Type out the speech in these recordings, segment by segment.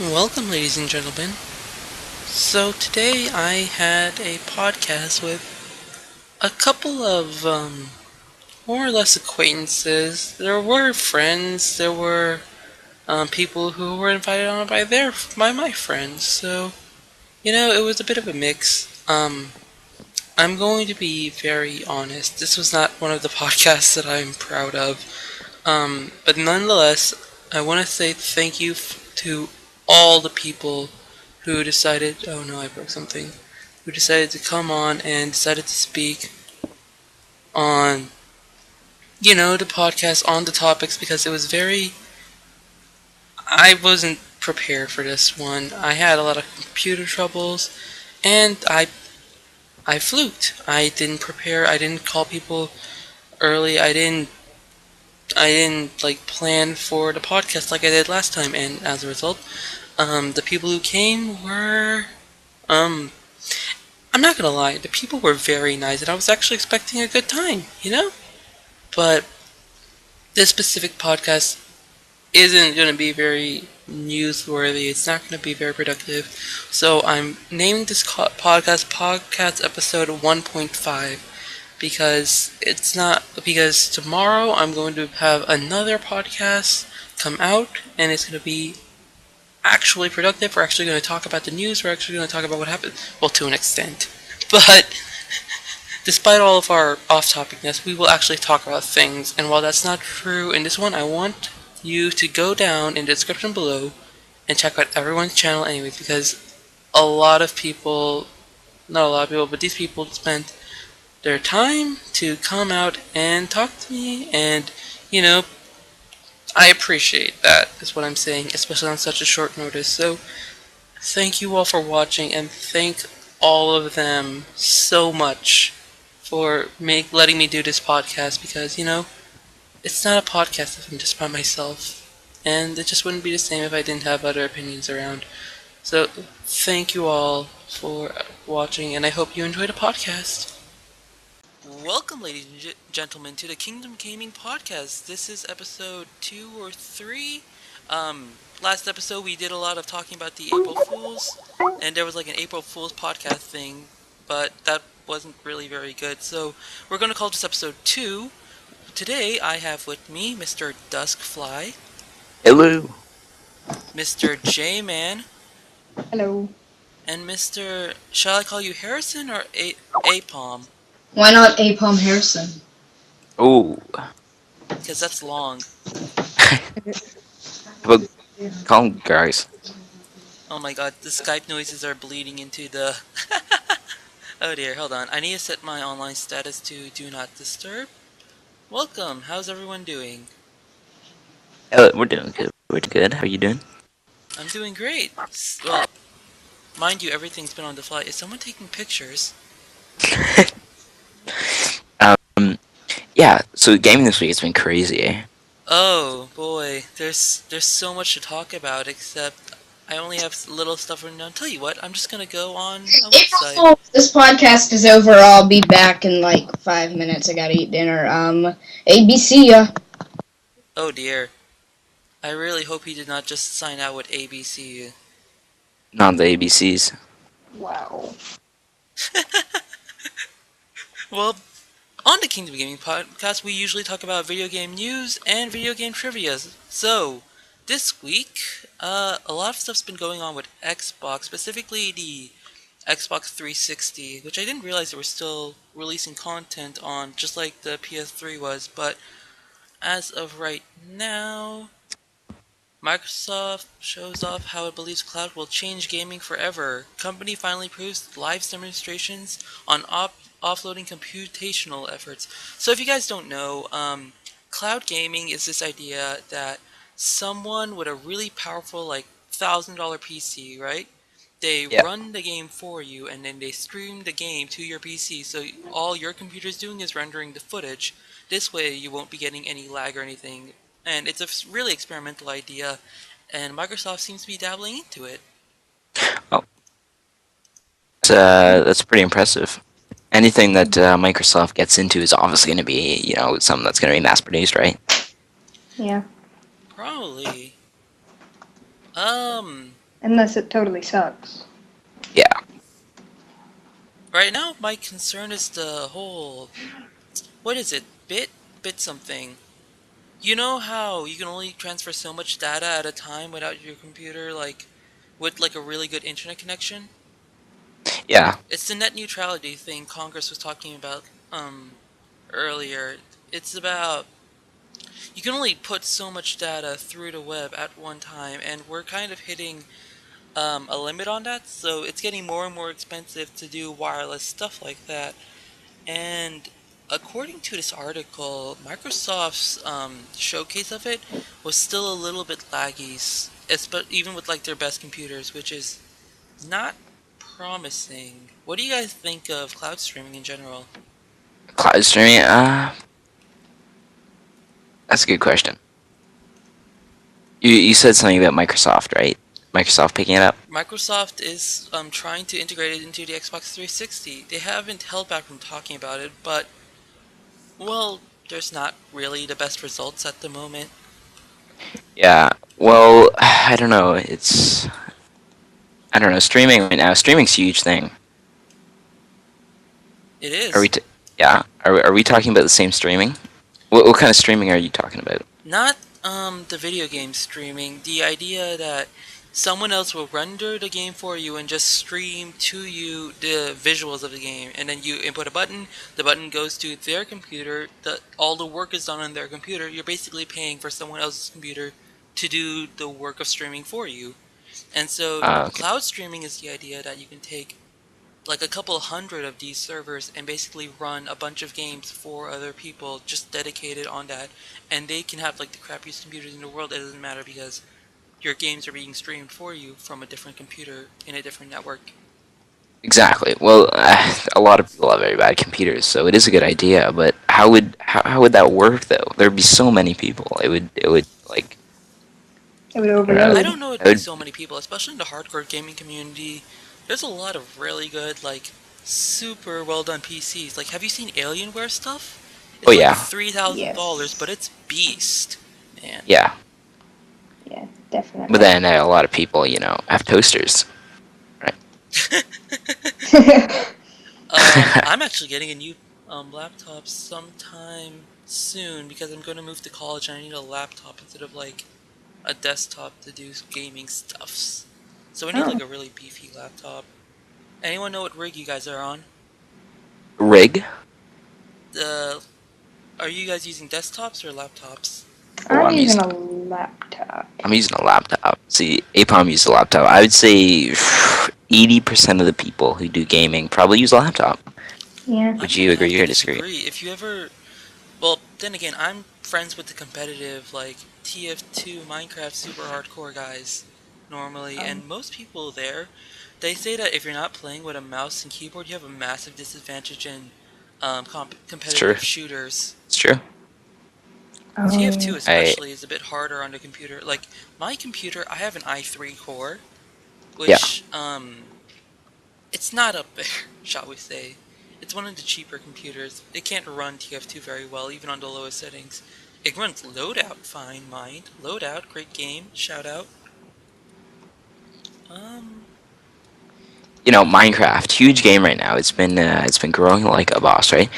Welcome, ladies and gentlemen. So, today I had a podcast with a couple of more or less acquaintances. There were friends, there were people who were invited on by my friends. So, it was a bit of a mix. I'm going to be very honest. This was not one of the podcasts that I'm proud of. But nonetheless, I want to say thank you to all the people who decided, oh no, I broke something, who decided to come on and decided to speak on, the podcast on the topics because it was I wasn't prepared for this one. I had a lot of computer troubles and I fluked. I didn't prepare. I didn't call people early. I didn't like plan for the podcast like I did last time, and as a result, the people who came were, um, I'm not gonna lie, the people were very nice, and I was actually expecting a good time. But this specific podcast isn't gonna be very newsworthy. It's not gonna be very productive. So I'm naming this podcast episode 1.5 because tomorrow I'm going to have another podcast come out, and it's going to be actually productive. We're actually going to talk about the news. We're actually going to talk about what happened. Well, to an extent. But despite all of our off-topicness, we will actually talk about things. And while that's not true in this one, I want you to go down in the description below and check out everyone's channel anyways, because a lot of people, not a lot of people, but these people spent their time to come out and talk to me, and I appreciate that, is what I'm saying, especially on such a short notice. So thank you all for watching, and thank all of them so much for letting me do this podcast, because it's not a podcast if I'm just by myself, and it just wouldn't be the same if I didn't have other opinions around. So thank you all for watching, and I hope you enjoy the podcast. Welcome, ladies and gentlemen, to the Kingdom Gaming Podcast. This is episode 2 or 3. Last episode we did a lot of talking about the April Fools, and there was like an April Fools podcast thing, but that wasn't really very good. So we're going to call this episode 2. Today I have with me Mr. Duskfly. Hello. Mr. J-Man. Hello. And Mr. Shall I call you Harrison or Aypom? Why not Aypom Harrison? Oh. Because that's long. But calm, guys. Oh my god, the Skype noises are bleeding into the... Oh dear, hold on. I need to set my online status to Do Not Disturb. Welcome, how's everyone doing? We're doing good. We're good. How are you doing? I'm doing great. Well, mind you, everything's been on the fly. Is someone taking pictures? Yeah. So gaming this week has been crazy. Oh boy, there's so much to talk about, except I only have little stuff written down. Tell you what, I'm just gonna go on a April website. Fools, this podcast is over. I'll be back in like 5 minutes. I gotta eat dinner. ABC, Oh dear. I really hope he did not just sign out with ABC. Not the ABCs. Wow. Well, on the Kingdom Gaming Podcast, we usually talk about video game news and video game trivia. So, this week, a lot of stuff's been going on with Xbox, specifically the Xbox 360, which I didn't realize they were still releasing content on, just like the PS3 was, but as of right now, Microsoft shows off how it believes cloud will change gaming forever. Company finally proves live demonstrations on offloading computational efforts. So if you guys don't know, cloud gaming is this idea that someone with a really powerful, like, $1,000 PC, right? They run the game for you, and then they stream the game to your PC, so all your computer's doing is rendering the footage. This way you won't be getting any lag or anything. And it's a really experimental idea, and Microsoft seems to be dabbling into it. Oh. That's pretty impressive. Anything that Microsoft gets into is obviously going to be, something that's going to be mass-produced, right? Yeah. Probably. Unless it totally sucks. Yeah. Right now, my concern is the whole, what is it? Bit something. You know how you can only transfer so much data at a time without your computer, like, with like a really good internet connection? Yeah. It's the net neutrality thing Congress was talking about earlier. It's about you can only put so much data through the web at one time, and we're kind of hitting a limit on that, so it's getting more and more expensive to do wireless stuff like that. And according to this article, Microsoft's showcase of it was still a little bit laggy, even with like their best computers, which is not promising. What do you guys think of cloud streaming in general? Cloud streaming. That's a good question. You said something about Microsoft, right? Microsoft picking it up. Microsoft is trying to integrate it into the Xbox 360. They haven't held back from talking about it, but, well, there's not really the best results at the moment. Yeah. Well, I don't know. I don't know. Streaming right now. Streaming's a huge thing. It is. Are we? Yeah. Are we talking about the same streaming? What kind of streaming are you talking about? Not the video game streaming. The idea that someone else will render the game for you and just stream to you the visuals of the game, and then you input a button, the button goes to their computer, all the work is done on their computer. You're basically paying for someone else's computer to do the work of streaming for you. And so Okay. cloud streaming is the idea that you can take like a couple hundred of these servers and basically run a bunch of games for other people just dedicated on that, and they can have like the crappiest computers in the world. It doesn't matter because your games are being streamed for you from a different computer in a different network. Exactly. Well, a lot of people have very bad computers, so it is a good idea. But how would that work though? There'd be so many people. It would like. It would overload. I don't know it'd be so many people, especially in the hardcore gaming community. There's a lot of really good, like, super well done PCs. Like, have you seen Alienware stuff? It's Oh, yeah. like $3,000, Yes. but it's beast, man. Yeah. Yeah, definitely. But then a lot of people, have toasters. I'm actually getting a new laptop sometime soon because I'm going to move to college and I need a laptop instead of like a desktop to do gaming stuffs. So I need like a really beefy laptop. Anyone know what rig you guys are on? Rig? Are you guys using desktops or laptops? I'm using a laptop. I'm using a laptop. See, Aypom uses a laptop. I would say 80% of the people who do gaming probably use a laptop. Yeah. Would you agree or disagree? If you ever... Well, then again, I'm friends with the competitive, like, TF2 Minecraft super hardcore guys, normally, and most people there, they say that if you're not playing with a mouse and keyboard, you have a massive disadvantage in competitive shooters. It's true. TF2 especially is a bit harder on the computer. Like, my computer, I have an i3 core, which, it's not up there, shall we say. It's one of the cheaper computers. It can't run TF2 very well, even on the lowest settings. It runs Loadout fine, mind. Loadout, great game, shout out. Minecraft, huge game right now. It's been growing like a boss, right?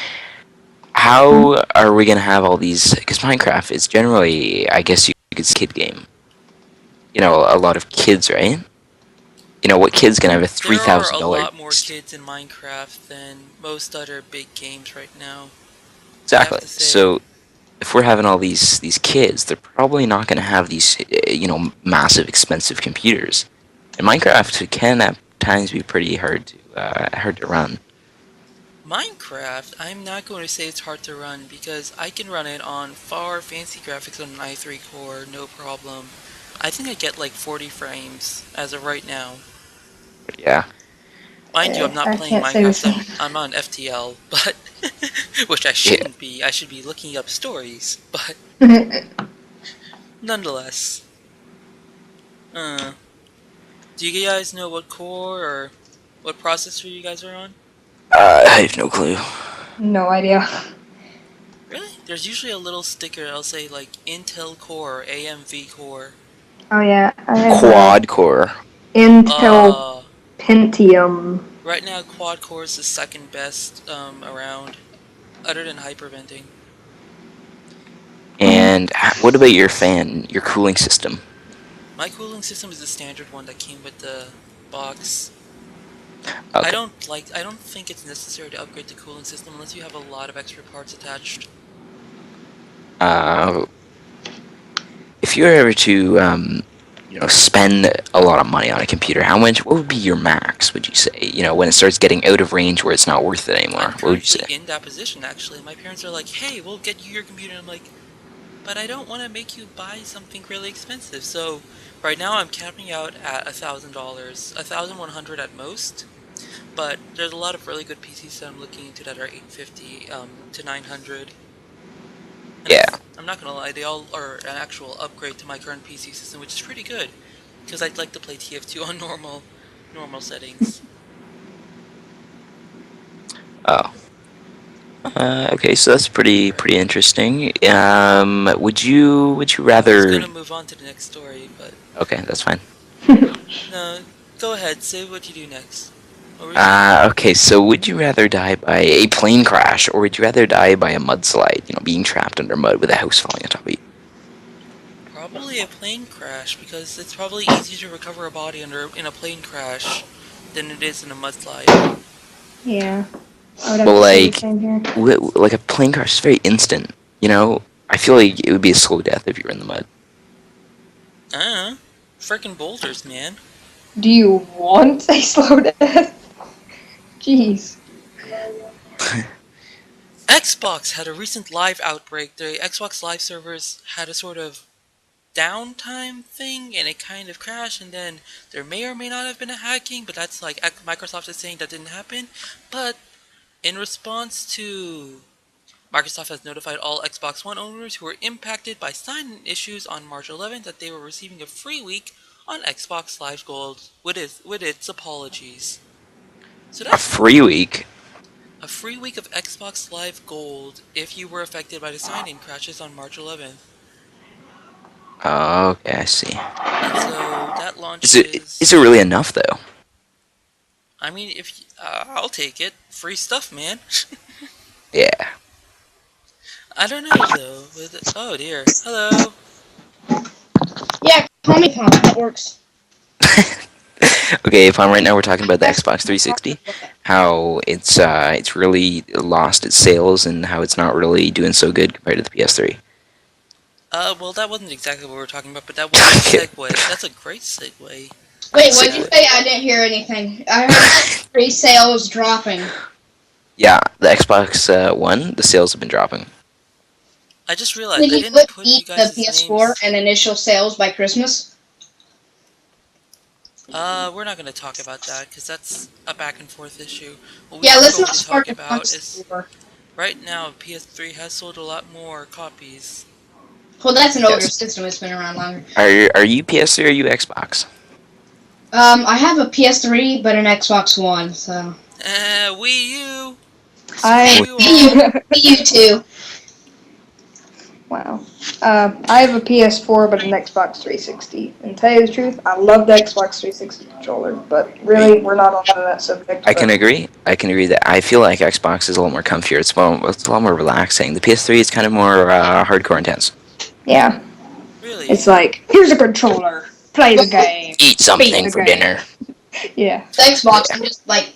How are we gonna have all these? Because Minecraft is generally, I guess you could say, a kid game. A lot of kids, right? What kid's gonna have a $3,000? There are a lot more kids in Minecraft than most other big games right now. Exactly. So, if we're having all these kids, they're probably not gonna have these, massive, expensive computers. And Minecraft can at times be pretty hard to run. Minecraft, I'm not going to say it's hard to run because I can run it on far fancy graphics on an i3 core, no problem. I think I get like 40 frames as of right now. Yeah. Mind you, I'm not playing Minecraft, I'm on FTL, but which I shouldn't be. I should be looking up stories, but nonetheless. Do you guys know what core or what processor you guys are on? I have no clue. No idea. Really? There's usually a little sticker that'll say like Intel Core or AMV Core. Oh yeah. Quad core. Intel Pentium. Right now, quad core is the second best around, other than hyperventing. And what about your fan, your cooling system? My cooling system is the standard one that came with the box. Okay. I don't think it's necessary to upgrade the cooling system unless you have a lot of extra parts attached. If you were ever to, spend a lot of money on a computer, what would be your max, would you say? When it starts getting out of range where it's not worth it anymore, I'm what would you say? currently in that position, actually. My parents are like, hey, we'll get you your computer. And I'm like, but I don't want to make you buy something really expensive. So right now I'm capping out at $1,000, $1,100 at most. But there's a lot of really good PCs that I'm looking into that are $850 to $900. And Yeah. I'm not gonna lie, they all are an actual upgrade to my current PC system, which is pretty good, because I'd like to play TF2 on normal settings. Oh. Okay, so that's pretty interesting. Would you I was rather? gonna move on to the next story, but Okay, that's fine. no, go ahead, say what you do next. What were you saying? Okay, so would you rather die by a plane crash, or would you rather die by a mudslide? Being trapped under mud with a house falling on top of you. Probably a plane crash, because it's probably easier to recover a body in a plane crash than it is in a mudslide. Yeah. I would have Well, to say the same here. like a plane crash is very instant. I feel like it would be a slow death if you were in the mud. Frickin' boulders, man. Do you want a slow death? Jeez. Xbox had a recent live outbreak. The Xbox Live servers had a sort of downtime thing, and it kind of crashed, and then there may or may not have been a hacking, but that's like Microsoft is saying that didn't happen. But in response to Microsoft has notified all Xbox One owners who were impacted by sign-in issues on March 11th that they were receiving a free week on Xbox Live Gold with its apologies. So A that's free week. a free week of Xbox Live Gold if you were affected by the sign-in crashes on March 11th. Oh, okay, I see. And so that launches. Is it really enough though? I mean, if I'll take it. Free stuff, man. Yeah. I don't know though. Oh dear. Hello. Yeah, call me Tom. That works. Okay, Right now we're talking about the Xbox 360, how it's really lost its sales and how it's not really doing so good compared to the PS3. Well, that wasn't exactly what we were talking about, but that was a segue. That's a great segue. Wait, what'd you say? I didn't hear anything. I heard pre-sales dropping. Yeah, the Xbox One, the sales have been dropping. I just realized Did I you didn't put you beat the guys' PS4 names. and initial sales by Christmas? We're not going to talk about that because that's a back and forth issue. What we Yeah, are let's going not to start talk the about is war. right now PS3 has sold a lot more copies. Well, that's an Yes. older system. It's been around longer. Are you PS3 or are you Xbox? I have a PS3, but an Xbox One, so. Wii U. I Screw you all. You too. Wow. I have a PS4 but an Xbox 360. And to tell you the truth, I love the Xbox 360 controller, but really, we're not on that subject. I can agree. I can agree that I feel like Xbox is a lot more comfier. It's a lot more relaxing. The PS3 is kind of more hardcore intense. Yeah. Really? It's like, here's a controller. Play the game. Eat something for dinner. Yeah. The Xbox, I'm just like,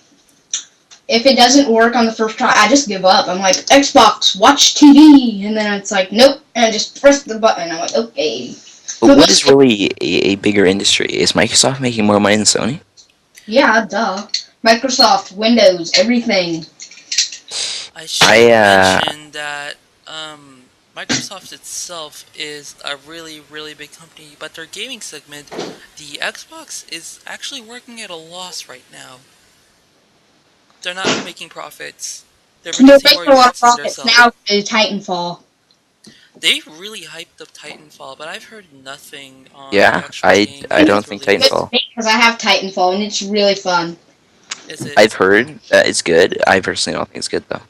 if it doesn't work on the first try, I just give up. I'm like, Xbox, watch TV, and then it's like, nope, and I just press the button. I'm like, okay. But what is really a bigger industry? Is Microsoft making more money than Sony? Yeah, duh. Microsoft, Windows, everything. I should mention that Microsoft itself is a really, really big company, but their gaming segment, the Xbox, is actually working at a loss right now. They're not making profits. They're They're producing more making a lot of units than they're profits selling. now to Titanfall. They really hyped up Titanfall, but I've heard nothing on the Yeah, actual game. I don't think released. Titanfall. Because I have Titanfall, and it's really fun. Is it? I've heard that it's good. I personally don't think it's good though.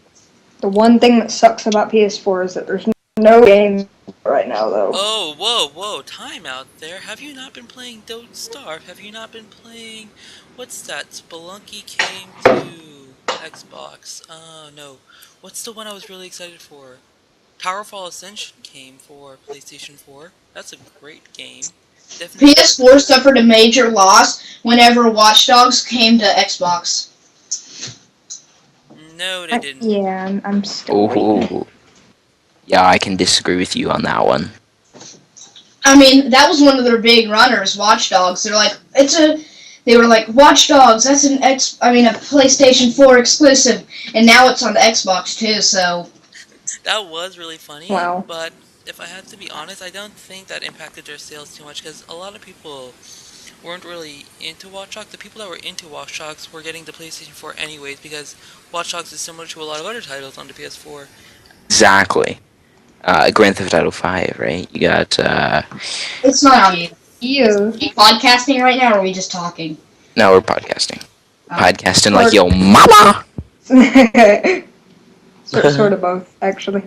The one thing that sucks about PS4 is that there's no game right now, though. Oh, whoa, time out there. Have you not been playing Don't Starve? Have you not been playing... What's that? Spelunky came to Xbox. No. What's the one I was really excited for? Towerfall Ascension came for PlayStation 4. That's a great game. Definitely worth PS4 it. suffered a major loss whenever Watch Dogs came to Xbox. No, they didn't. Yeah, I'm still waiting. Oh, yeah, I can disagree with you on that one. I mean, that was one of their big runners, Watch Dogs. They were like, Watch Dogs, that's a PlayStation 4 exclusive, and now it's on the Xbox too, so... That was really funny, Wow. but if I had to be honest, I don't think that impacted their sales too much, because a lot of people weren't really into Watch Dogs. The people that were into Watch Dogs were getting the PlayStation 4 anyways, because Watch Dogs is similar to a lot of other titles on the PS4. Exactly. Grand Theft Auto 5, right? You got, It's not on you. Yeah. Are we podcasting right now, or are we just talking? now we're podcasting. Oh. Podcasting like yo mama! Sort of both, actually.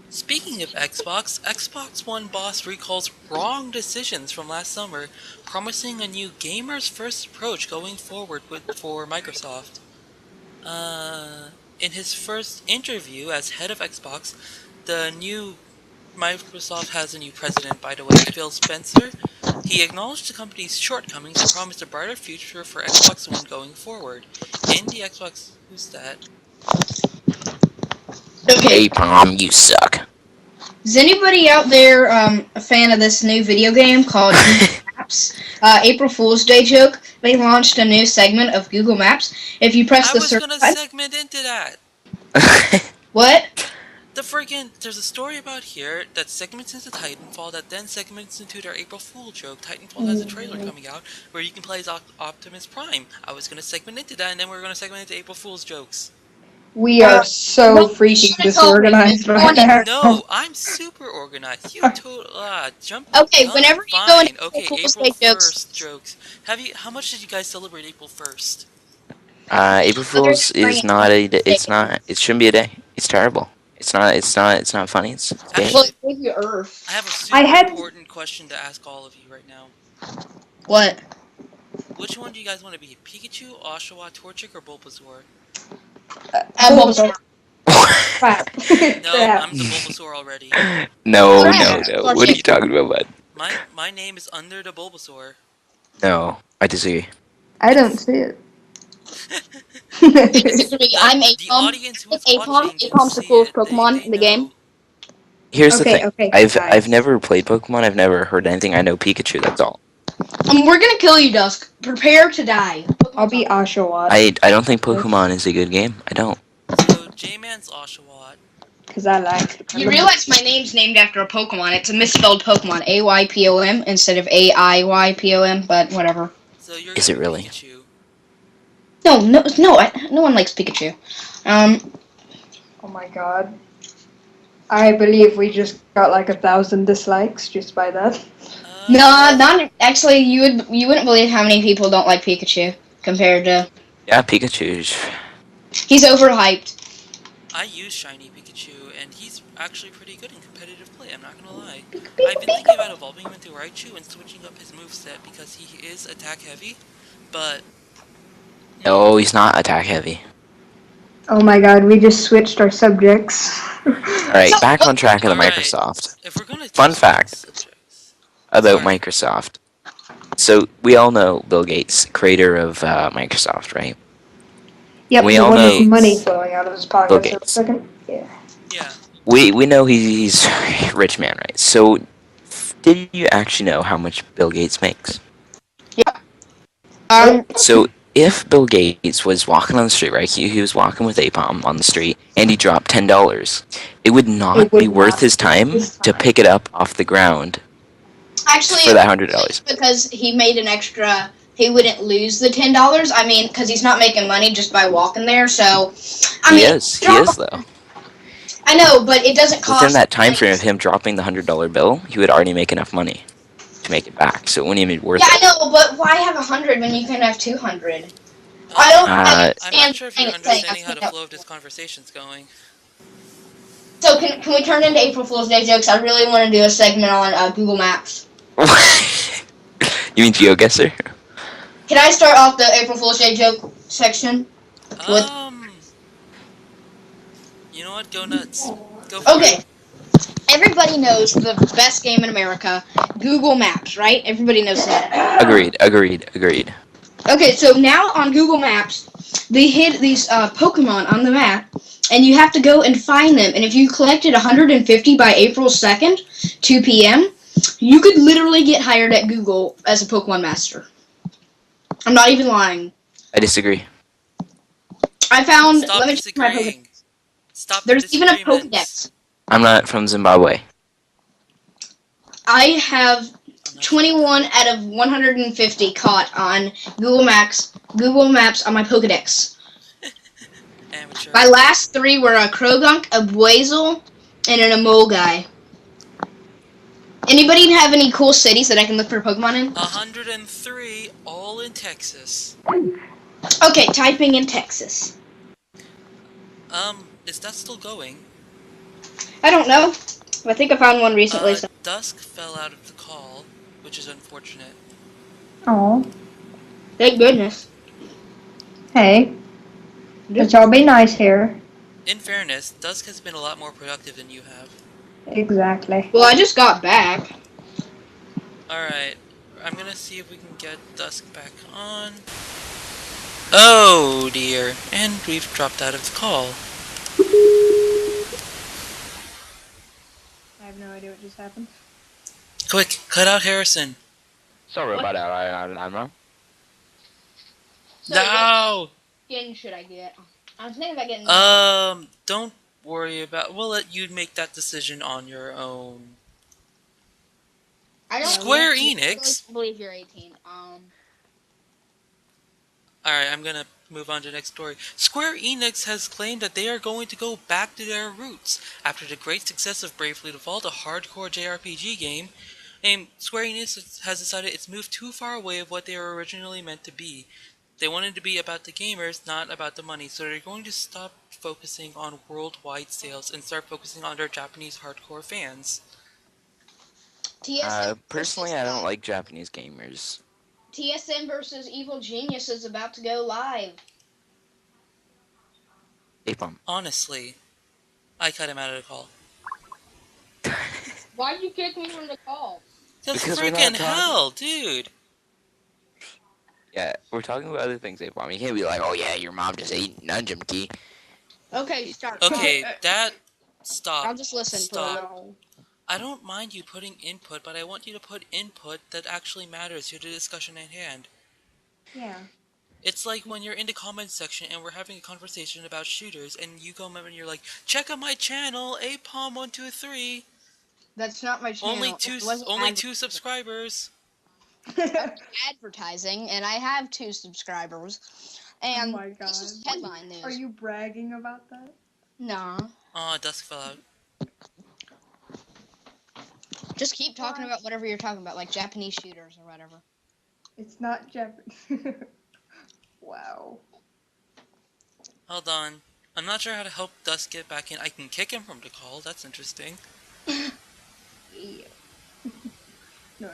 Speaking of Xbox, Xbox One boss recalls wrong decisions from last summer, promising a new gamer's first approach going forward for Microsoft. In his first interview as head of Xbox, Microsoft has a new president, by the way, Phil Spencer. He acknowledged the company's shortcomings and promised a brighter future for Xbox One going forward. In the Xbox... Who's that? Okay. Aypom, you suck. Is anybody out there a fan of this new video game called Google Maps? April Fool's Day joke. They launched a new segment of Google Maps. If you press I the was search gonna button... segment into that! What? There's a story about here that segments into Titanfall that then segments into their April Fool joke. Titanfall has a trailer coming out where you can play as Optimus Prime. I was gonna segment into that, and then we're gonna segment into April Fool's jokes. We are so no, freaking shut up. disorganized right now. No, I'm super organized. You jump. Okay, whenever you go into Okay, April Fool's April Day jokes... 1st jokes. How much did you guys celebrate April 1st? April Fool's is not it shouldn't be a day. It's terrible. It's not funny. It's gay. Well, maybe Earth. I have a super important question to ask all of you right now. What? Which one do you guys want to be? Pikachu, Oshawott, Torchic, or Bulbasaur? Bulbasaur. No, I'm the Bulbasaur already. No. What are you talking about, bud? My name is under the Bulbasaur. No, I disagree. I don't see it. I'm The Aypom. audience who's Aypom. watching can Aypom's the see coolest it. Pokemon They in the know. game. Here's the thing. Okay, I've guys. never played Pokemon. I've never heard anything. I know Pikachu. That's all. We're gonna kill you, Dusk. Prepare to die. I'll be Oshawott. I don't think Pokemon is a good game. I don't. So J-Man's Oshawott. Because I like... You realize my name's named after a Pokemon. It's a misspelled Pokemon. Aypom instead of Aiypom, but whatever. So you're Is gonna it be really? Pikachu. No one likes Pikachu. Oh my god. I believe we just got like 1,000 dislikes just by that. No, not actually. You wouldn't believe how many people don't like Pikachu compared to. Yeah, Pikachu. He's overhyped. I use Shiny Pikachu, and he's actually pretty good in competitive play, I'm not gonna lie. I've been thinking about evolving him into Raichu and switching up his moveset because he is attack heavy, but... No, he's not attack heavy. Oh my god, we just switched our subjects. Alright, back on track of the Alright, Microsoft. If we're gonna Fun take fact. subjects- About Sorry. Microsoft. So, we all know Bill Gates, creator of Microsoft, right? Yep, We the all one with know money flowing out of his pocket for a Gates. second. Yeah. Yeah. We know he's a rich man, right? So, did you actually know how much Bill Gates makes? So, if Bill Gates was walking on the street, right? He was walking with Aypom on the street, and he dropped $10. It would not be worth his time to pick it up off the ground Actually, for that $100. because he made an extra. He wouldn't lose the $10. I mean, because he's not making money just by walking there. So, He is though. I know, but it doesn't cost. Within that time frame of him dropping the $100 bill, he would already make enough money to make it back. So it wouldn't even be worth Yeah, I it. know, but why have 100 when you can have 200? I don't I'm understand not sure if you're saying understanding how the that- flow of this conversation's going. So can we turn into April Fool's Day jokes? I really want to do a segment on Google Maps. You mean GeoGuessr? Can I start off the April Fool's Day joke section? You know what? Go nuts. Go for Okay. it. Everybody knows the best game in America, Google Maps, right? Everybody knows that. Agreed. Okay, so now on Google Maps, they hid these Pokemon on the map, and you have to go and find them. And if you collected 150 by April 2nd, 2 p.m., you could literally get hired at Google as a Pokemon master. I'm not even lying. I disagree. I found. Stop Let me check my Pokedex. disagreeing. Stop the There's even a disagreements. Pokedex. I'm not from Zimbabwe. I have 21 out of 150 caught on Google Maps on my Pokedex. Amateur. My last 3 were a Krogunk, a Blazel, and an Amole guy. Anybody have any cool cities that I can look for Pokemon in? 103, all in Texas. Okay, typing in Texas. Is that still going? I don't know. I think I found one recently. So. Dusk fell out of the call, which is unfortunate. Oh, Thank goodness. hey. Let's all be nice here. In fairness, Dusk has been a lot more productive than you have. Exactly. Well, I just got back. Alright, I'm gonna see if we can get Dusk back on. Oh dear, and we've dropped out of the call. I have no idea what just happened. Quick, cut out Harrison. Sorry about that. I'm wrong. So No! what skin should I get? I was thinking about getting. Don't worry about. We'll let you make that decision on your own. I don't Square really Enix. believe you're 18. Alright, I'm gonna move on to the next story. Square Enix has claimed that they are going to go back to their roots after the great success of Bravely Default, a hardcore JRPG game. And Square Enix has decided it's moved too far away of what they were originally meant to be. They wanted to be about the gamers, not about the money, so they're going to stop focusing on worldwide sales and start focusing on their Japanese hardcore fans. Personally, I don't like Japanese gamers. TSM versus Evil Genius is about to go live. Aypom. Honestly, I cut him out of the call. Why'd you kick me from the call? Because we're not Freaking talking- hell, dude! Yeah, we're talking about other things, Aypom. You can't be like, oh yeah, your mom just ate Nujum Key. Okay, start. Okay, that... Stop. I'll just listen for a Stop. little. I don't mind you putting input, but I want you to put input that actually matters to the discussion at hand. Yeah. It's like when you're in the comments section and we're having a conversation about shooters, and you come up and you're like, check out my channel, Aypom123. That's not my channel. Only two subscribers. Advertising, and I have 2 subscribers. And Oh my god. this is headline news. Are you bragging about that? Nah. Aw, Dusk fell out. Just keep talking about whatever you're talking about, like Japanese shooters or whatever. It's not Japanese. Wow. Hold on. I'm not sure how to help Dusk get back in. I can kick him from the call. That's interesting. Yeah. No.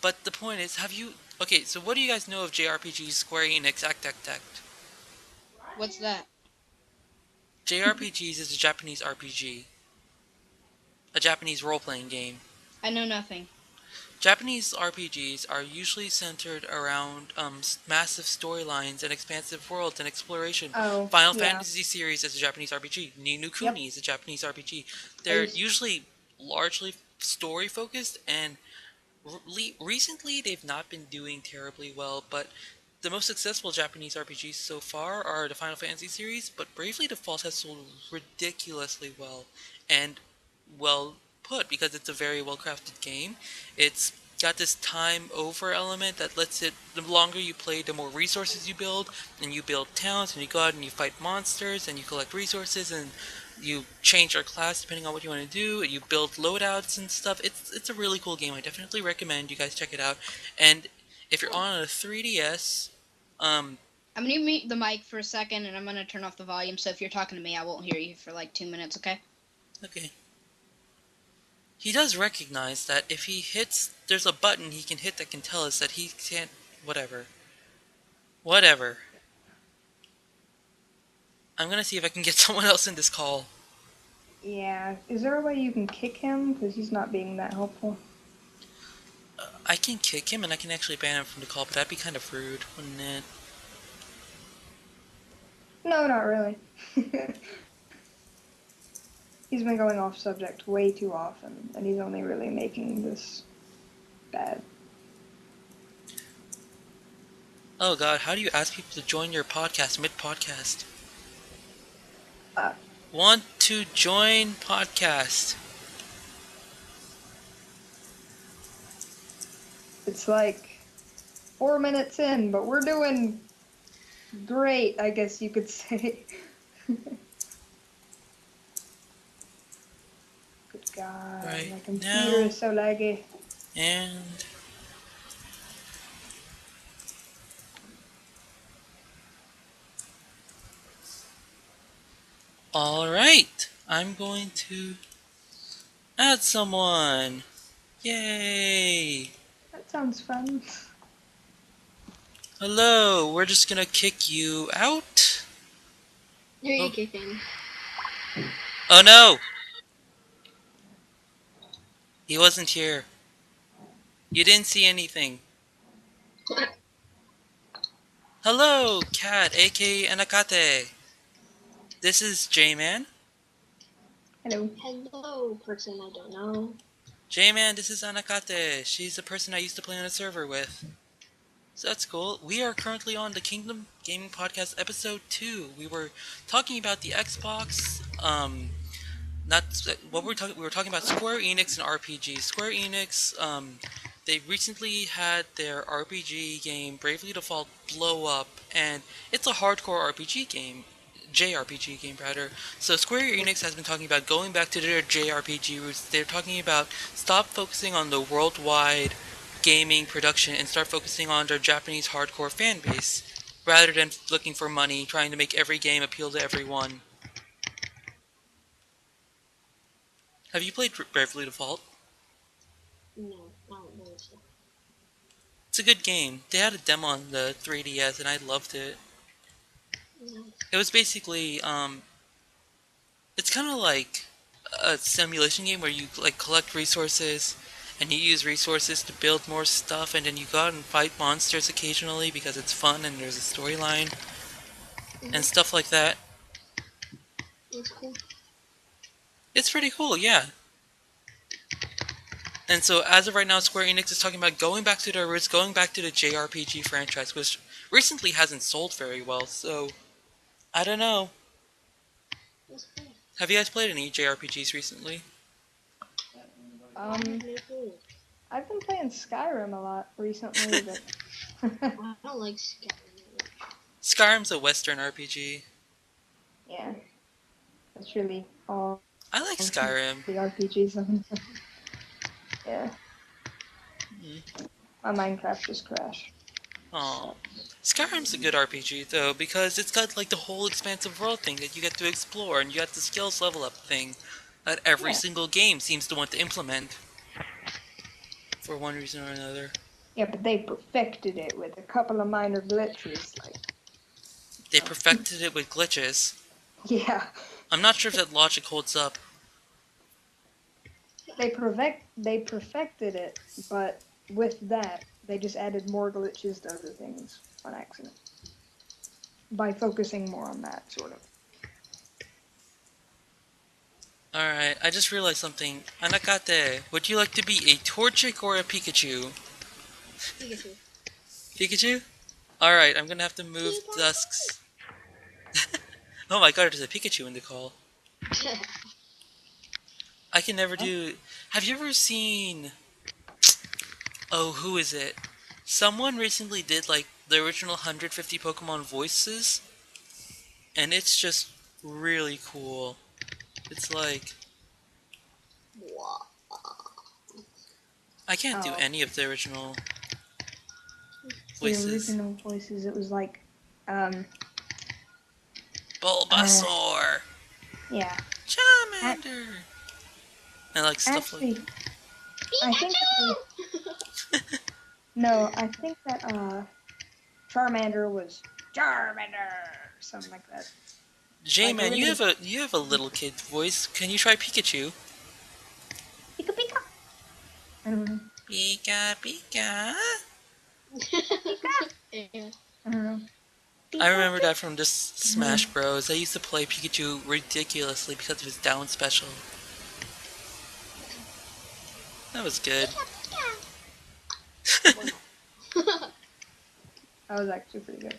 But the point is, have you... Okay, so what do you guys know of JRPGs Square Enix Act? What's that? JRPGs is a Japanese RPG. A Japanese role-playing game. I know nothing. Japanese RPGs are usually centered around massive storylines and expansive worlds and exploration. Oh, Final yeah. Fantasy series is a Japanese RPG. Ni no Kuni is a Japanese RPG. They're usually largely story-focused, and recently they've not been doing terribly well, but the most successful Japanese RPGs so far are the Final Fantasy series, but Bravely Default has sold ridiculously well, and well put, because it's a very well-crafted game. It's got this time over element that lets it, the longer you play, the more resources you build, and you build towns, and you go out and you fight monsters, and you collect resources, and you change your class depending on what you want to do, and you build loadouts and stuff. It's a really cool game. I definitely recommend you guys check it out. And if you're on a 3DS, I'm gonna mute the mic for a second, and I'm gonna turn off the volume. So if you're talking to me, I won't hear you for like 2 minutes. Okay? Okay. He does recognize that if he hits, there's a button he can hit that can tell us that he can't. Whatever. Whatever. I'm gonna see if I can get someone else in this call. Yeah. Is there a way you can kick him? Because he's not being that helpful. I can kick him and I can actually ban him from the call, but that'd be kind of rude, wouldn't it? No, not really. He's been going off subject way too often, and he's only really making this bad. Oh god, how do you ask people to join your podcast mid-podcast? Want to join podcast? It's like 4 minutes in, but we're doing great, I guess you could say. Good God, Right my computer now. is so laggy. And alright, I'm going to add someone. Yay! That sounds fun. Hello, we're just gonna kick you out. Who are you Oh. kicking? Oh no! He wasn't here. You didn't see anything. Hello, Cat, aka Anakate. This is J-Man. Hello. Hello, person I don't know. J-Man, this is Anakate. She's the person I used to play on a server with. So that's cool. We are currently on the Kingdom Gaming Podcast Ep.1.5. We were talking about the Xbox, not what we were talking about Square Enix and RPG. Square Enix, they recently had their RPG game Bravely Default blow up, and it's a hardcore RPG game, JRPG game rather. So Square Enix has been talking about going back to their JRPG roots. They're talking about stop focusing on the worldwide gaming production and start focusing on their Japanese hardcore fan base, rather than looking for money, trying to make every game appeal to everyone. Have you played Bravely Default? No, I don't know so. It's a good game. They had a demo on the 3DS and I loved it. No. It was basically, it's kind of like a simulation game where you like collect resources and you use resources to build more stuff, and then you go out and fight monsters occasionally because it's fun and there's a storyline and stuff like that. It's cool. It's pretty cool, yeah. And so as of right now, Square Enix is talking about going back to their roots, going back to the JRPG franchise, which recently hasn't sold very well, so I don't know. It's cool. Have you guys played any JRPGs recently? I have no clue. I've been playing Skyrim a lot recently, but I don't like Skyrim. Skyrim's a Western RPG. yeah, that's really all I like Skyrim. the RPGs I've been playing. Yeah, my Minecraft just crashed. Aw. Skyrim's a good RPG though, because it's got like the whole expansive world thing that you get to explore, and you got the skills level up thing that every Yeah. single game seems to want to implement. For one reason or another. Yeah, but they perfected it with a couple of minor glitches. Like, They perfected it with glitches. yeah, I'm not sure if that logic holds up. they perfected it, but with that, they just added more glitches to other things on accident by focusing more on that sort of. Alright, I just realized something. Anakate, would you like to be a Torchic or a Pikachu? Pikachu. Pikachu? Alright, I'm gonna have to move Dusk's... Oh my god, there's a Pikachu in the call. I can never do... Have you ever seen... Oh, who is it? Someone recently did, like, the original 150 Pokemon voices. And it's just really cool. It's like... Wow. I can't do Oh. any of the original The voices. original voices, it was like Um, Bulbasaur. yeah. Charmander. And like stuff like Actually, I think no, I think that Charmander was Charmander, something like that. J-Man, really- you have a little kid voice. Can you try Pikachu? Pika Pika. I don't know. Pika Pika. Yeah. I don't know. I remember that from just Smash Bros. I used to play Pikachu ridiculously because of his down special. That was good. That was actually pretty good.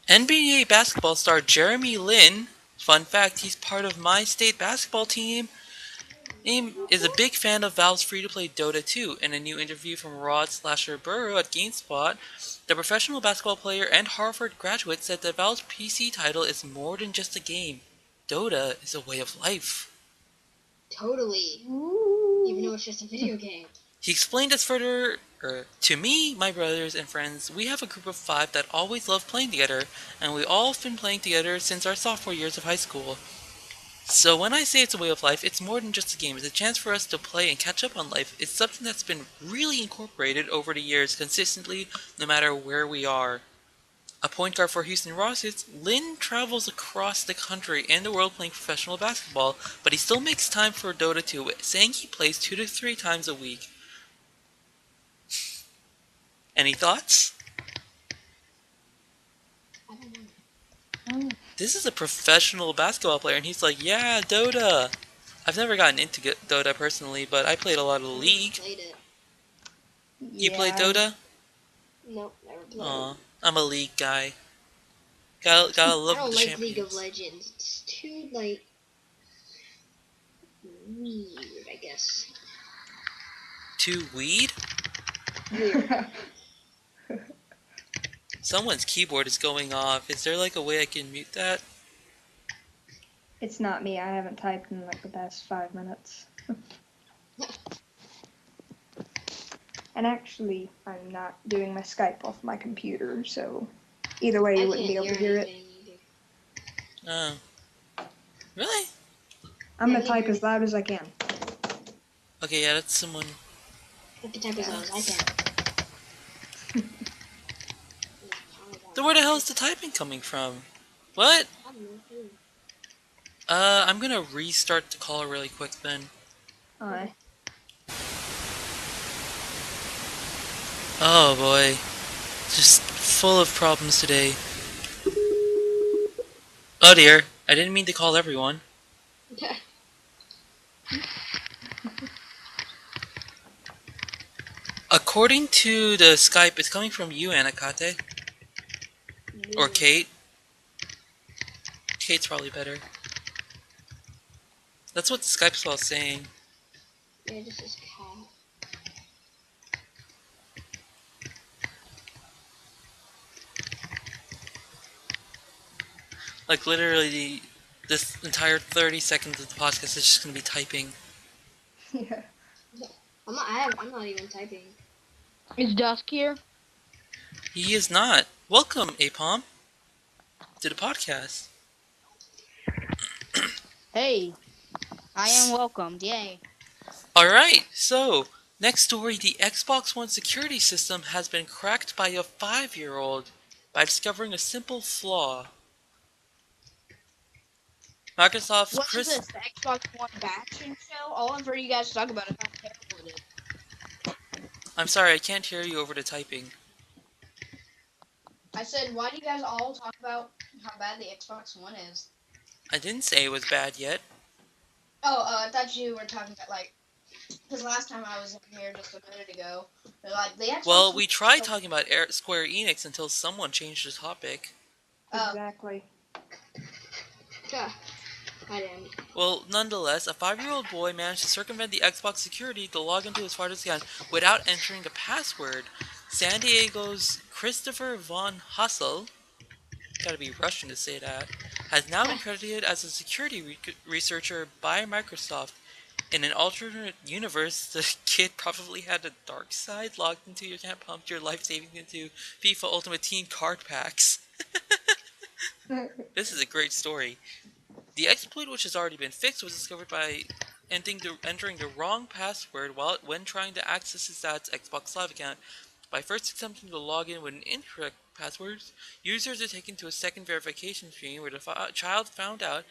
NBA basketball star Jeremy Lin, fun fact, he's part of my state basketball team, is a big fan of Valve's free-to-play Dota 2. In a new interview from Rod Slasher Burrow at GameSpot, the professional basketball player and Harvard graduate said that Valve's PC title is more than just a game. Dota is a way of life. Totally. Even though it's just a video game. He explained this further, to me, my brothers, and friends, we have a group of 5 that always love playing together, and we all have been playing together since our sophomore years of high school. So when I say it's a way of life, it's more than just a game. It's a chance for us to play and catch up on life. It's something that's been really incorporated over the years consistently, no matter where we are. A point guard for Houston Rockets, Lin travels across the country and the world playing professional basketball, but he still makes time for Dota 2, saying he plays 2 to 3 times a week. Any thoughts? I don't know. This is a professional basketball player, and he's like, yeah, Dota. I've never gotten into Dota personally, but I played a lot of the League. Played it. You played Dota? Nope, never played Aw, it. I'm a League guy. Gotta I love don't the like champions. League of Legends. It's too, like, weird, I guess. Too weed? Weird. Someone's keyboard is going off. Is there like a way I can mute that? It's not me. I haven't typed in like the past 5 minutes. And actually, I'm not doing my Skype off my computer, so either way, you wouldn't be able to hear it. Oh. Really? I'm gonna type as loud as I can. Okay, yeah, that's someone. I can type as loud as I can. Then where the hell is the typing coming from? What? I don't know. I'm gonna restart the call really quick then. Alright. Oh boy. Just full of problems today. Oh dear, I didn't mean to call everyone. According to the Skype, it's coming from you, Anakate. Or Kate. Kate's probably better. That's what the Skype spell's saying. Yeah, this is cat. Like literally, this entire 30 seconds of the podcast is just gonna be typing. Yeah. I'm not even typing. Is Dusk here? He is not. Welcome, Aypom, to the podcast. Hey, I am welcomed. Yay. Alright, so, next story, the Xbox One security system has been cracked by a 5-year-old by discovering a simple flaw. Microsoft's What is Chris... this? The Xbox One bashing show? All I've heard you guys talk about is how terrible it is. I'm sorry, I can't hear you over the typing. I said, why do you guys all talk about how bad the Xbox One is? I didn't say it was bad yet. Oh, I thought you were talking about, like, because last time I was in here just a minute ago, they're like, the Xbox Well, One we is tried so- talking about Square Enix until someone changed the topic. Exactly. I didn't. Well, nonetheless, a 5-year-old boy managed to circumvent the Xbox security to log into his father's account without entering the password. San Diego's Christopher Von Hussel, gotta be Russian to say that, has now been credited as a security researcher by Microsoft. In an alternate universe, the kid probably had a dark side logged into your account, pumped your life savings into FIFA Ultimate Team card packs. This is a great story. The exploit, which has already been fixed, was discovered by entering the wrong password when trying to access his dad's Xbox Live account. By first attempting to log in with an incorrect password, users are taken to a second verification screen where the child found out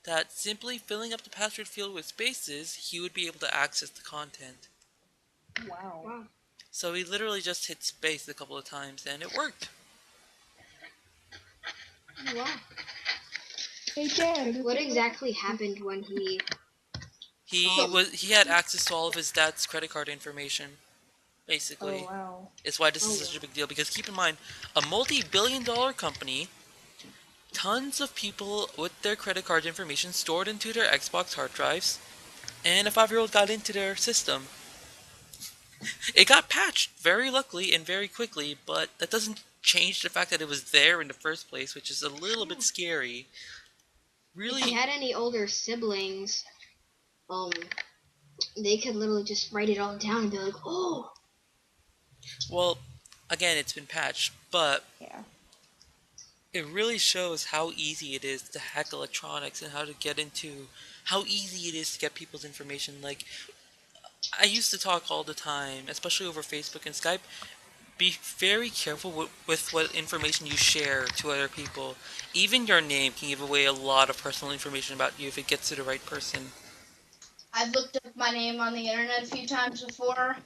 that simply filling up the password field with spaces, he would be able to access the content. Wow. Wow. So he literally just hit space a couple of times and it worked. Wow. Hey, Dad. What exactly happened when he? He had access to all of his dad's credit card information, Oh, basically. wow. Is why this is such a big deal, because keep in mind, a multi-billion-dollar company, tons of people with their credit card information stored into their Xbox hard drives, and a 5-year-old got into their system. It got patched very luckily and very quickly, but that doesn't change the fact that it was there in the first place, which is a little bit scary. If he Really, had any older siblings, they could literally just write it all down and be like, "Oh." well, again, it's been patched, but Yeah. it really shows how easy it is to hack electronics and how easy it is to get people's information. Like, I used to talk all the time, especially over Facebook and Skype. Be very careful with what information you share to other people. Even your name can give away a lot of personal information about you if it gets to the right person. I've looked up my name on the internet a few times before.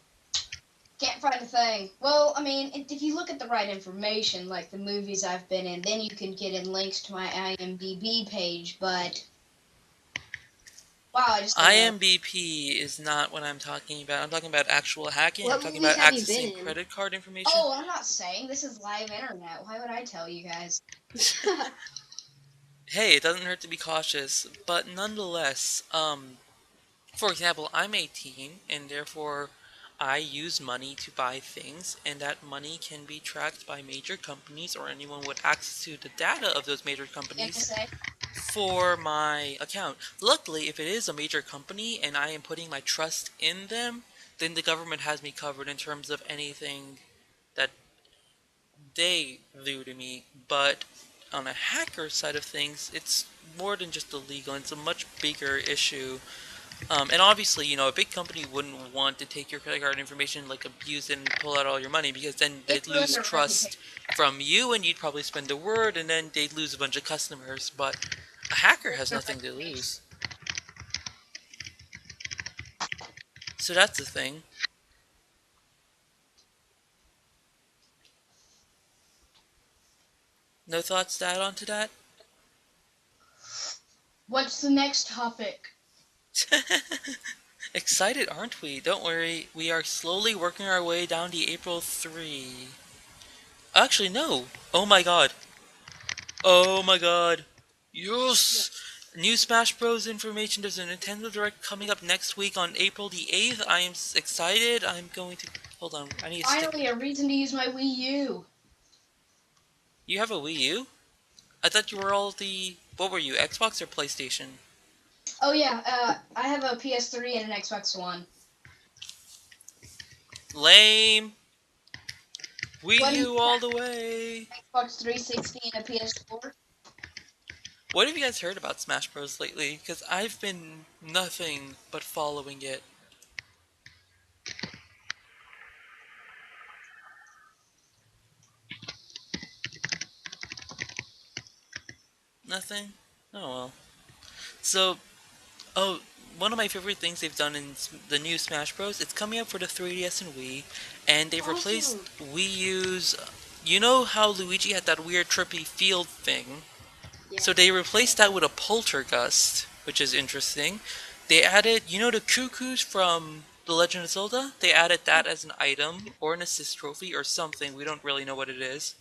Can't find a thing. Well, I mean, if you look at the right information, like the movies I've been in, then you can get in links to my IMDb page, but wow, I just don't know. IMBP is not what I'm talking about. I'm talking about actual hacking. I'm What talking movies about have you been accessing in? credit card information. Oh, I'm not saying this is live internet. Why would I tell you guys? Hey, it doesn't hurt to be cautious, but nonetheless, for example, I'm 18, and therefore I use money to buy things, and that money can be tracked by major companies or anyone with access to the data of those major companies NSA? for my account. Luckily, if it is a major company and I am putting my trust in them, then the government has me covered in terms of anything that they do to me. But on a hacker side of things, it's more than just illegal. It's a much bigger issue. And obviously, a big company wouldn't want to take your credit card information, like abuse it and pull out all your money, because then they'd It ruined lose their trust from you, and you'd probably spread the word, and then they'd lose a bunch of customers. But a hacker has nothing to lose. So that's the thing. No thoughts to add on to that? What's the next topic? Excited, aren't we? Don't worry, we are slowly working our way down the April 3. Actually, no. Oh my god. Oh my god. Yes! New Smash Bros. Information. There's a Nintendo Direct coming up next week on April the 8th. I am excited. I'm going to... Hold on, I need to stick... Finally, a reason to use my Wii U. You have a Wii U? I thought you were all the... What were you, Xbox or PlayStation? Oh yeah, I have a PS3 and an Xbox One. Lame! What Wii do U you all have? the way! Xbox 360 and a PS4? What have you guys heard about Smash Bros. Lately? Because I've been nothing but following it. Nothing? Oh well. So, one of my favorite things they've done in the new Smash Bros. It's coming up for the 3DS and Wii, and they've replaced Awesome. Wii U's. You know how Luigi had that weird trippy field thing? Yeah. So they replaced that with a poltergust, which is interesting. They added, the cuckoos from The Legend of Zelda? They added that as an item, or an assist trophy, or something. We don't really know what it is.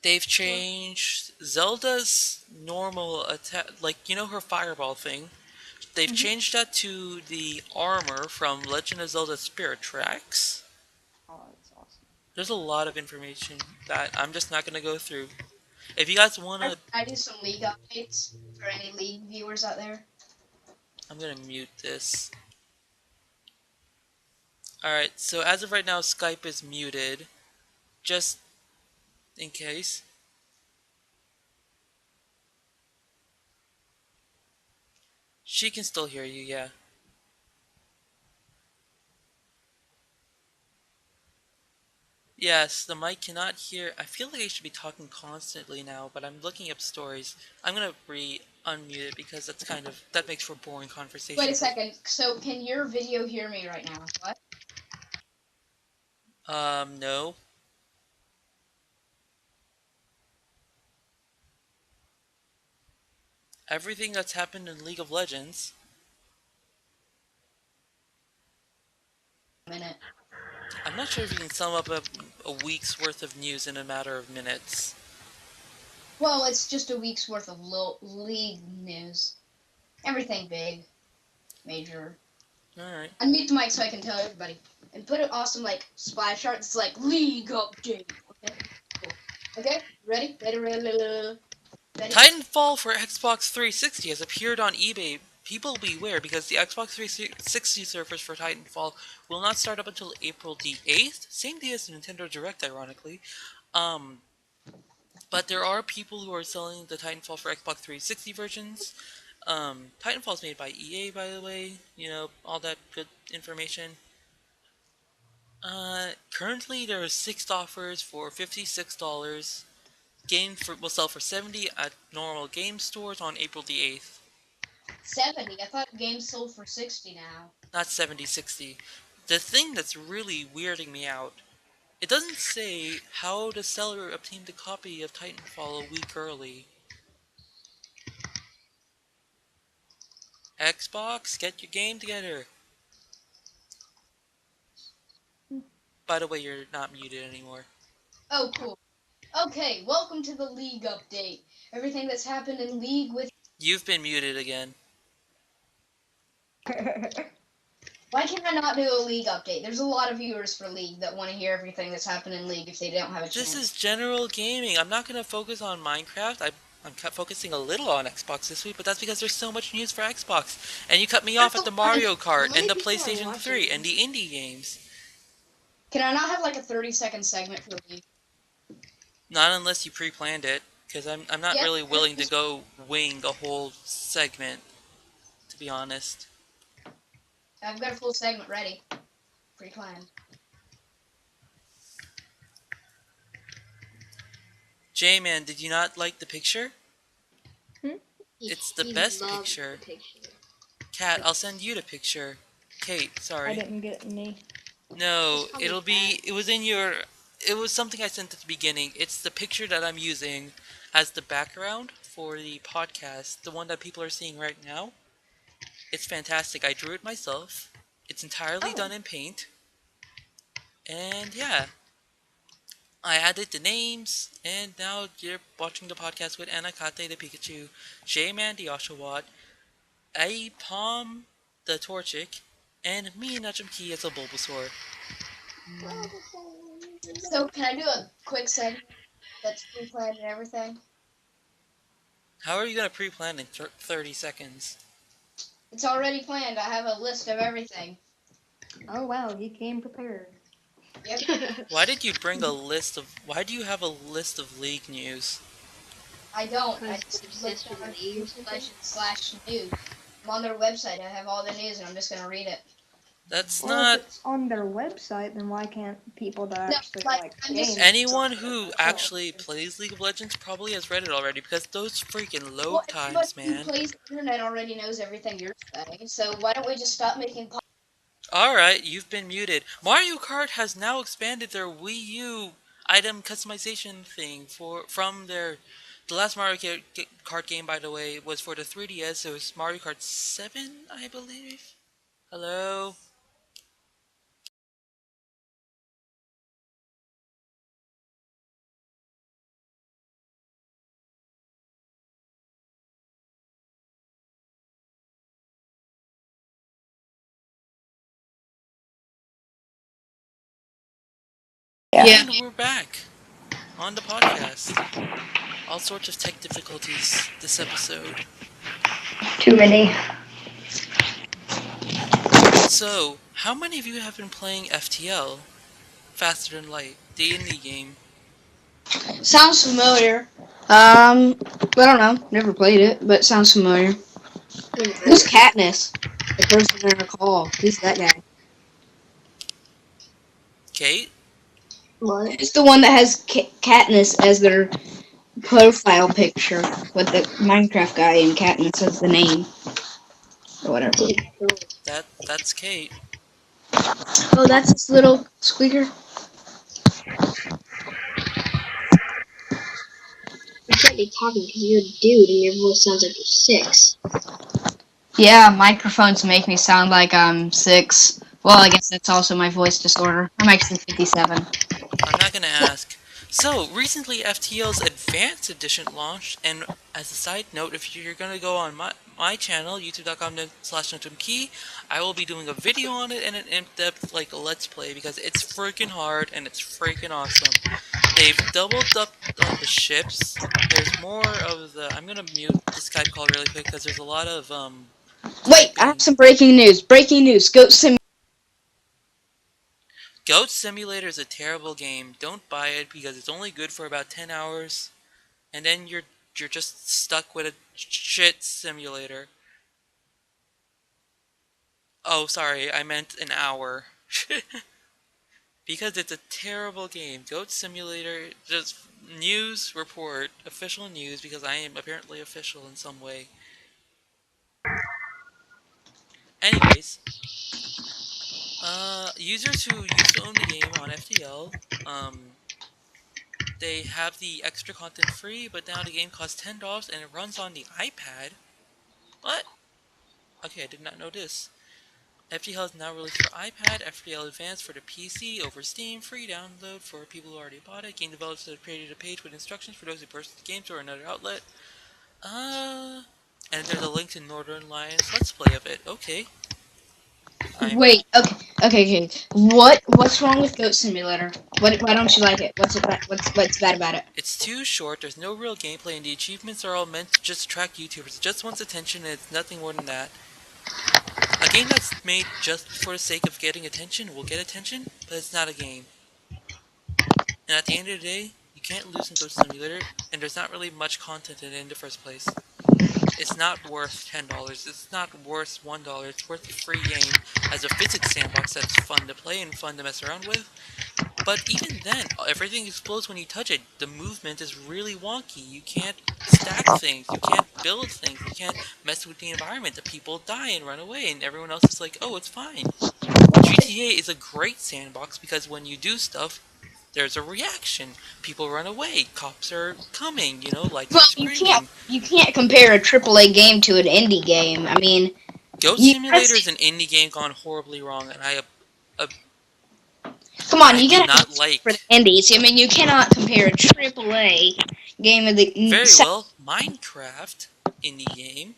They've changed Zelda's normal attack, like, her fireball thing. They've changed that to the armor from Legend of Zelda Spirit Tracks. Oh, that's awesome. There's a lot of information that I'm just not going to go through. If you guys want to... I do some League updates for any League viewers out there. I'm gonna mute this. Alright, so as of right now, Skype is muted. Just in case. She can still hear you, yeah. Yes, the mic cannot hear. I feel like I should be talking constantly now, but I'm looking up stories. I'm gonna unmute it because that makes for boring conversation. Wait a second. So can your video hear me right now? What? No. Everything that's happened in League of Legends. Minute. I'm not sure if you can sum up a week's worth of news in a matter of minutes. Well, it's just a week's worth of league news. Everything big, major. Alright. Unmute the mic so I can tell everybody. And put an awesome, like, splash art that's like, league update. Okay? Cool. Okay? Ready? Ready? Titanfall for Xbox 360 has appeared on eBay. People beware, because the Xbox 360 servers for Titanfall will not start up until April the 8th. Same day as the Nintendo Direct, ironically. But there are people who are selling the Titanfall for Xbox 360 versions. Titanfall is made by EA, by the way. You know, all that good information. Currently there are 6 offers for $56. Will sell for $70 at normal game stores on April the 8th. 70? I thought games sold for 60 now. Not 70, 60. The thing that's really weirding me out, it doesn't say how the seller obtained a copy of Titanfall a week early. Xbox, get your game together. By the way, you're not muted anymore. Oh, cool. Okay, welcome to the League update. Everything that's happened in League with... You've been muted again. Why can I not do a League update? There's a lot of viewers for League that want to hear everything that's happened in League if they don't have a chance. This is general gaming. I'm not going to focus on Minecraft. I'm focusing a little on Xbox this week, but that's because there's so much news for Xbox. And you cut me off at the Mario Kart and the PlayStation 3 and the indie games. Can I not have like a 30-second segment for League? Not unless you pre-planned it, because I'm not really willing to go wing a whole segment, to be honest. I've got a full segment ready. Pre-planned. J-Man, did you not like the picture? It's the best loved picture. the picture. Kat, I'll send you the picture. Kate, sorry. I didn't get any. No, it was something I sent at the beginning. It's the picture that I'm using as the background for the podcast, the one that people are seeing right now. It's fantastic. I drew it myself. It's entirely done in paint. And yeah, I added the names, and now you're watching the podcast with Anakate the Pikachu, J-Man the Oshawott, Aypom the Torchic, and me, Nujum Key, as a Bulbasaur. So, can I do a quick segment that's pre-planned and everything? How are you going to pre-plan in 30 seconds? It's already planned. I have a list of everything. Oh wow, he came prepared. Yep. Why do you have a list of League news? I don't. I Because just I'm obsessed looked with at League or something. /news. I'm on their website. I have all the news, and I'm just gonna read it. That's Well, not... if it's on their website, then why can't people that No, actually like, like I'm just- games? Anyone who actually plays League of Legends probably has read it already, because those freaking load times, Everybody man. who plays the internet already knows everything you're saying. So why don't we just stop making? Alright, you've been muted. Mario Kart has now expanded their Wii U item customization thing from their... The last Mario Kart game, by the way, was for the 3DS. It was Mario Kart 7, I believe. Hello? Yeah. And we're back on the podcast. All sorts of tech difficulties this episode. Too many. So, how many of you have been playing FTL? Faster Than Light, the indie game. Sounds familiar. I don't know. Never played it, but sounds familiar. Who's Katniss? The person I recall. Who's that guy? Kate? What? It's the one that has Katniss as their profile picture with the Minecraft guy and Katniss as the name. Or whatever. That's Kate. Oh, that's this little squeaker? You can't be talking because you're a dude and your voice sounds like you're 6. Yeah, microphones make me sound like I'm 6. Well, I guess that's also my voice disorder. I'm actually 57. I'm not gonna ask. So, recently FTL's Advanced Edition launched, and as a side note, if you're gonna go on my channel, youtube.com/Nujum Key, I will be doing a video on it and an in-depth, like, let's play, because it's freaking hard and it's freaking awesome. They've doubled up on the ships. There's more of the... I'm gonna mute the Skype call really quick, because there's a lot of, Wait, I have typing. some breaking news. Breaking news. Goat Sim. Goat Simulator is a terrible game. Don't buy it because it's only good for about 10 hours, and then you're just stuck with a shit simulator. Oh, sorry, I meant an hour. Because it's a terrible game. Goat Simulator, just news report, official news, because I am apparently official in some way. Anyways, users who used to own the game on FTL, they have the extra content free, but now the game costs $10 and it runs on the iPad. What? Okay, I did not know this. FTL is now released for iPad, FTL Advanced for the PC, over Steam, free download for people who already bought it. Game developers have created a page with instructions for those who purchased the game or another outlet. And there's a link to Northern Alliance Let's Play of it. Okay. Wait. Okay. What's wrong with Goat Simulator? Why don't you like it? What's bad about it? It's too short, there's no real gameplay, and the achievements are all meant to just attract YouTubers. It just wants attention, and it's nothing more than that. A game that's made just for the sake of getting attention will get attention, but it's not a game. And at the end of the day, you can't lose in Goat Simulator, and there's not really much content in it in the first place. It's not worth $10, it's not worth $1, it's worth a free game as a physics sandbox that's fun to play and fun to mess around with. But even then, everything explodes when you touch it. The movement is really wonky. You can't stack things, you can't build things, you can't mess with the environment. The people die and run away, and everyone else is like, oh, it's fine. GTA is a great sandbox because when you do stuff, there's a reaction. People run away. Cops are coming. Lights Well, are screaming. you can't compare a AAA game to an indie game. I mean, Goat Simulator is an indie game gone horribly wrong, and come on, you do gotta not for the like. indies. I mean, you cannot compare a AAA game of the. Very well, Minecraft indie game.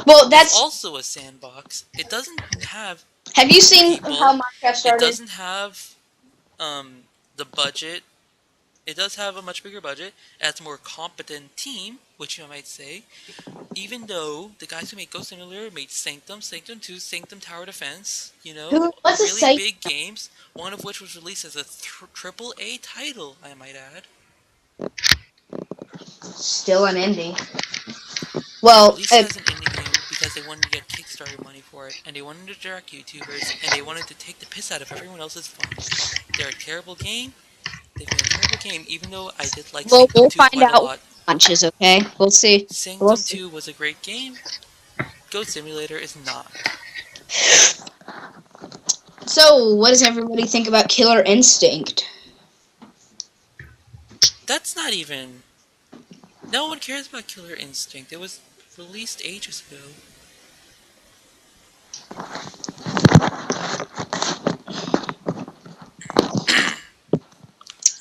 Well, It's also a sandbox. It doesn't have Have you seen people. how Minecraft started? It doesn't have the budget. It does have a much bigger budget. It has a more competent team, which you might say. Even though the guys who made Ghost Simulator made Sanctum, Sanctum 2, Sanctum Tower Defense, What's a really big games, one of which was released as a AAA title, I might add. Still an indie. Well, Released as an indie game because they wanted to get Kickstarter money for it, and they wanted to direct YouTubers, and they wanted to take the piss out of everyone else's fun. They're a terrible game. They've made a terrible game, even though I did like Sanctum 2 quite a lot. Launches, okay? We'll see. Sanctum 2 was a great game. Goat Simulator is not. So, what does everybody think about Killer Instinct? That's not even... No one cares about Killer Instinct. It was released ages ago.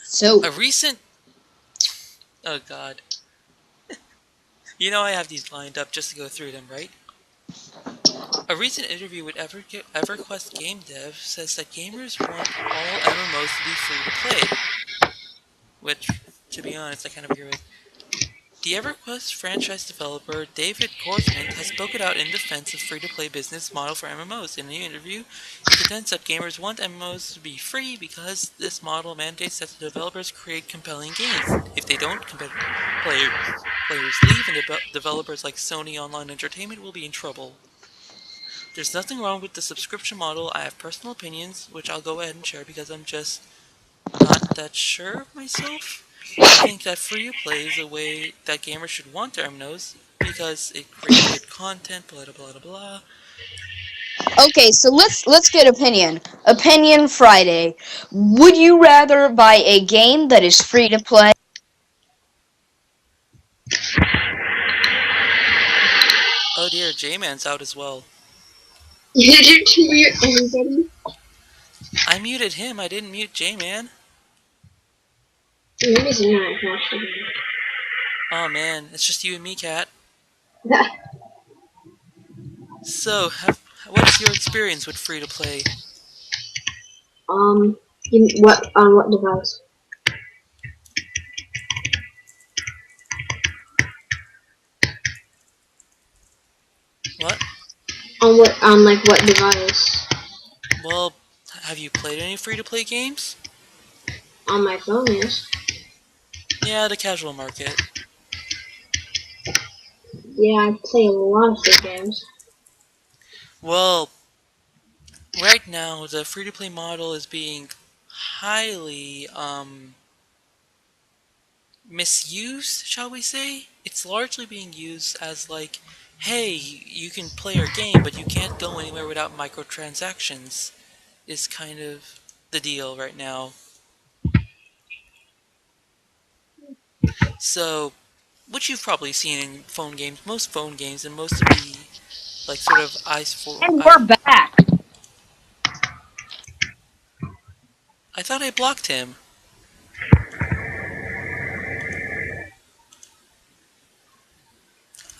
So... A recent... Oh god. I have these lined up just to go through them, right? A recent interview with EverQuest Game Dev says that gamers want all MMOs to be free to play. Which, to be honest, I kind of agree with. The EverQuest franchise developer David Gorsman has spoken out in defense of free-to-play business model for MMOs. In an interview, he contends that gamers want MMOs to be free because this model mandates that the developers create compelling games. If they don't, players leave, and developers like Sony Online Entertainment will be in trouble. There's nothing wrong with the subscription model. I have personal opinions, which I'll go ahead and share because I'm just not that sure of myself. I think that free-to-play is a way that gamers should want their MMOs because it creates good content, blah blah blah blah. Okay, so let's get opinion. Opinion Friday. Would you rather buy a game that is free to play? Oh dear, J-Man's out as well. Did you mute everybody? I muted him, I didn't mute J-Man. Maybe it's not crashed again. Oh man, it's just you and me, Cat. So, what's your experience with free-to-play? What on what device? What? On like what device? Well, have you played any free-to-play games? On my phone, yes. Yeah, the casual market. Yeah, I play a lot of free games. Well, right now, the free-to-play model is being highly, misused, shall we say? It's largely being used as like, hey, you can play our game, but you can't go anywhere without microtransactions, is kind of the deal right now. So, which you've probably seen in phone games, most phone games, and most of the, like, sort of And we're back. I thought I blocked him.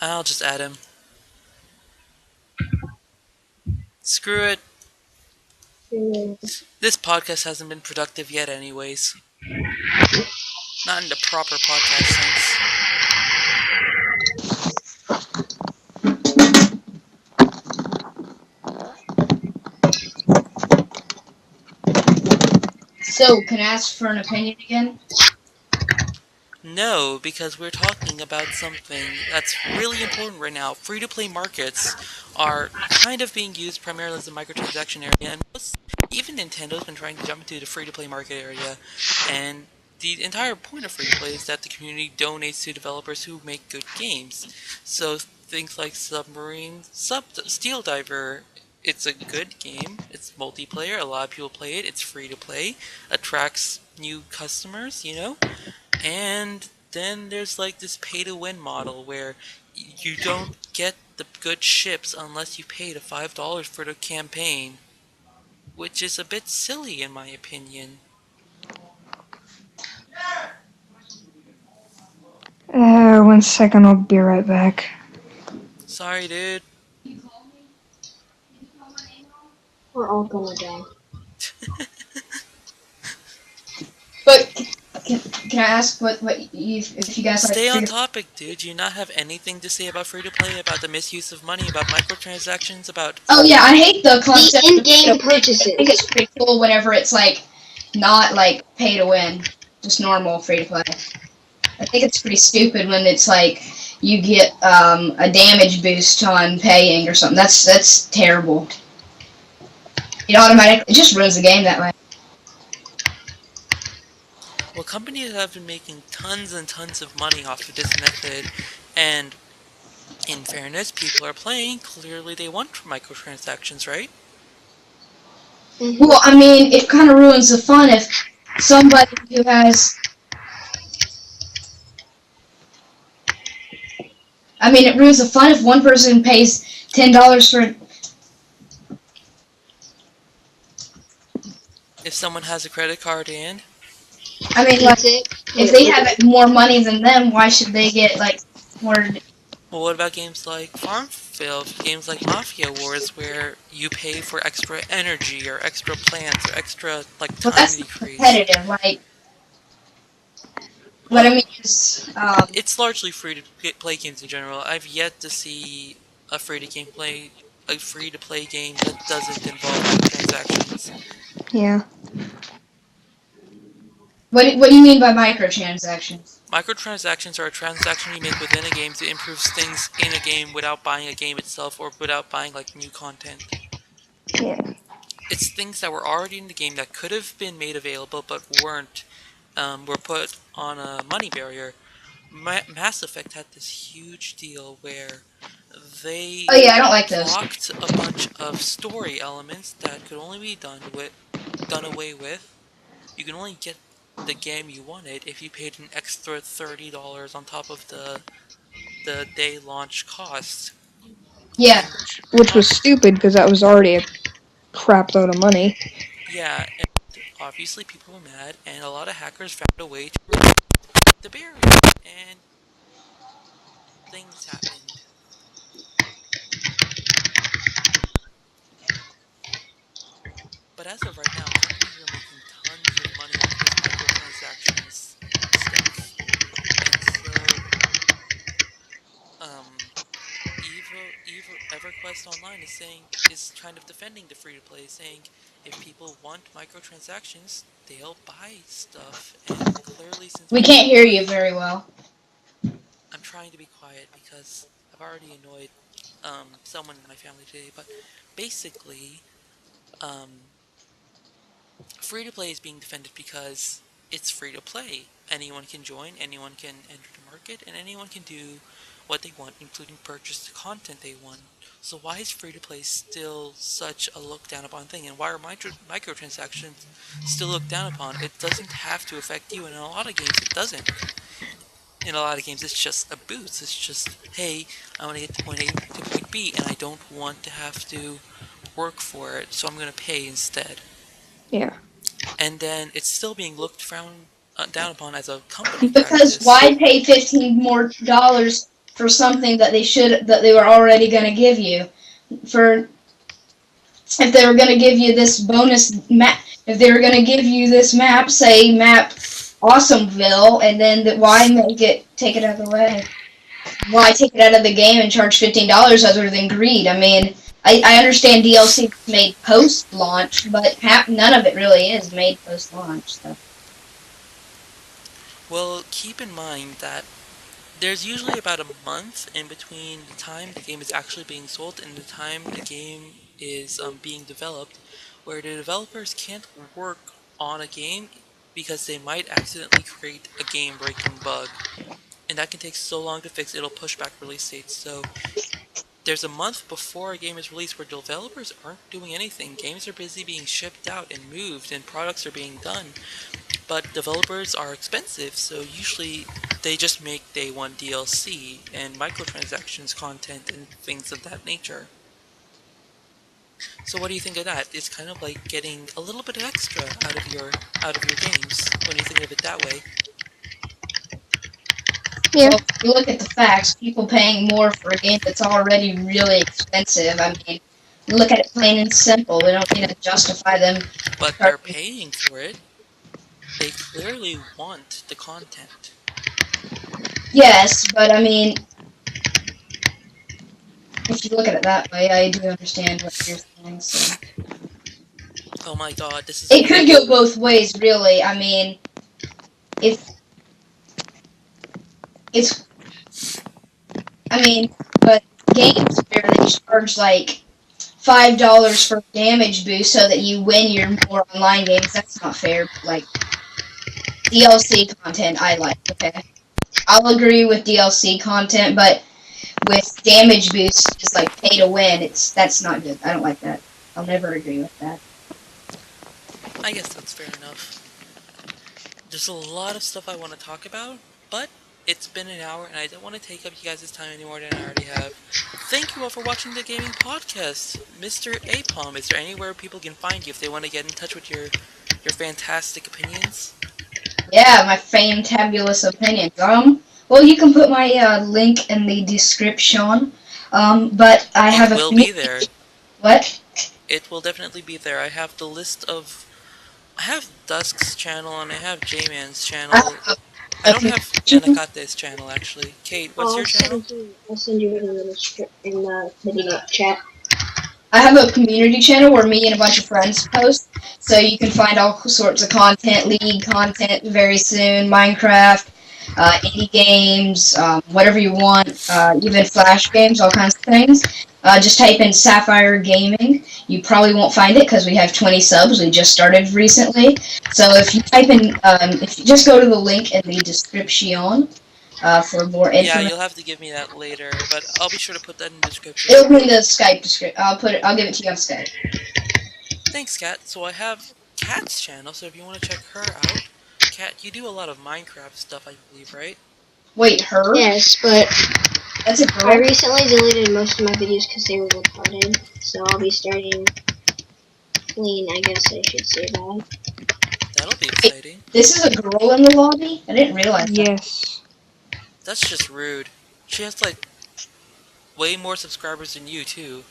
I'll just add him. Screw it. This podcast hasn't been productive yet anyways. Not in the proper podcast sense. So, can I ask for an opinion again? No, because we're talking about something that's really important right now. Free-to-play markets are kind of being used primarily as a microtransaction area, and even Nintendo's been trying to jump into the free-to-play market area, and the entire point of free-to-play is that the community donates to developers who make good games. So things like Steel Diver, it's a good game, it's multiplayer, a lot of people play it, it's free-to-play, attracts new customers, you know? And then there's like this pay-to-win model where you don't get the good ships unless you pay the $5 for the campaign, which is a bit silly in my opinion. 1 second, I'll be right back. Sorry, dude. We're all gonna die. But can I ask if you guys Stay like on topic, dude. Do you not have anything to say about free-to-play, about the misuse of money, about microtransactions, about... Oh yeah, I hate the concept The in-game of purchases. I think it's pretty cool whenever it's like not like pay to win, just normal free to play. I think it's pretty stupid when it's like you get a damage boost on paying or something. That's terrible. It just ruins the game that way. Well, companies have been making tons and tons of money off of this method, and in fairness, people are playing. Clearly, they want microtransactions, right? Well, I mean, it kind of ruins the fun if somebody who has... I mean, it ruins the fun if one person pays $10 for... If someone has a credit card and... I mean, like, if they have more money than them, why should they get, like, more... Well, what about games like Farmville, games like Mafia Wars, where you pay for extra energy, or extra plants, or extra, like, Well, time that's decrease? competitive, like... what I mean is, It's largely free to play games in general. I've yet to see a free to play game that doesn't involve microtransactions. Yeah. what do you mean by microtransactions? Microtransactions are a transaction you make within a game to improve things in a game without buying a game itself or without buying like new content. Yeah. It's things that were already in the game that could have been made available but weren't, were put on a money barrier. Mass Effect had this huge deal where they Oh yeah, I don't like those. blocked a bunch of story elements that could only be done away with. You can only get the game you wanted if you paid an extra $30 on top of the day launch cost. Yeah, Which was stupid because that was already a crap load of money. Yeah, and obviously people were mad, and a lot of hackers found a way to remove the barrier, and things happened. But as of right now, companies are making tons of money off this microtransactions stuff. And so, EverQuest Online is kind of defending the free to play, saying if people want microtransactions, they'll buy stuff. And clearly, since we people can't hear you very well. I'm trying to be quiet because I've already annoyed someone in my family today. But basically, um, free to play is being defended because it's free to play. Anyone can join, anyone can enter the market, and anyone can do what they want, including purchase the content they want. So why is free to play still such a looked down upon thing, and why are microtransactions still looked down upon? It doesn't have to affect you, and in a lot of games it doesn't. In a lot of games it's just a boost. It's just, hey, I want to get to point A to point B, and I don't want to have to work for it, so I'm going to pay instead. Yeah. And then it's still being looked down upon as a company Because practice. why pay $15 more for something that they were already going to give you? For if they were going to give you this bonus map, if they were going to give you this map, say map Awesomeville, and then why take it out of the way? Why take it out of the game and charge $15 other than greed? I mean, I understand DLC is made post-launch, but none of it really is made post-launch. So. Well, keep in mind that there's usually about a month in between the time the game is actually being sold and the time the game is being developed, where the developers can't work on a game because they might accidentally create a game-breaking bug. And that can take so long to fix, it'll push back release dates. So there's a month before a game is released where developers aren't doing anything. Games are busy being shipped out and moved, and products are being done. But developers are expensive, so usually they just make day one DLC and microtransactions content and things of that nature. So what do you think of that? It's kind of like getting a little bit extra out of your games when you think of it that way. Yeah. Well, if you look at the facts, people paying more for a game that's already really expensive. I mean, look at it plain and simple. We don't need to justify them. But they're paying for it. They clearly want the content. Yes, but I mean, if you look at it that way, I do understand what you're saying. So. Oh my god, this is... It could go both ways, really. I mean, but games where they charge like $5 for damage boost so that you win your more online games, that's not fair. Like, DLC content I like, okay? I'll agree with DLC content, but with damage boost, just like pay to win, that's not good. I don't like that. I'll never agree with that. I guess that's fair enough. There's a lot of stuff I want to talk about, but it's been an hour and I don't want to take up you guys' time any more than I already have. Thank you all for watching the gaming podcast. Mr. Aypom, is there anywhere people can find you if they want to get in touch with your fantastic opinions? Yeah, my fantabulous opinions. Well, you can put my link in the description. But I have It will be there. What? It will definitely be there. I have the list of... I have Dusk's channel and I have Jman's channel. I don't Okay. have Yanakate's channel actually. Kate, what's your channel? I'll send you in a little strip in the chat. I have a community channel where me and a bunch of friends post, so you can find all sorts of content, League content very soon, Minecraft, indie games, whatever you want, even Flash games, all kinds of things. Just type in Sapphire Gaming. You probably won't find it because we have 20 subs. We just started recently. So if you type in, if you just go to the link in the description for more Yeah, information. you'll have to give me that later, but I'll be sure to put that in the description. It'll be in the Skype description. I'll give it to you on Skype. Thanks, Kat. So I have Kat's channel, so if you want to check her out, Kat, you do a lot of Minecraft stuff, I believe, right? Wait, her? Yes, but That's a I girl? recently deleted most of my videos because they were retarded. So I'll be starting clean, I guess I should say that. That'll be exciting. This is a girl in the lobby? I didn't realize that. Yes. That's just rude. She has, like, way more subscribers than you, too.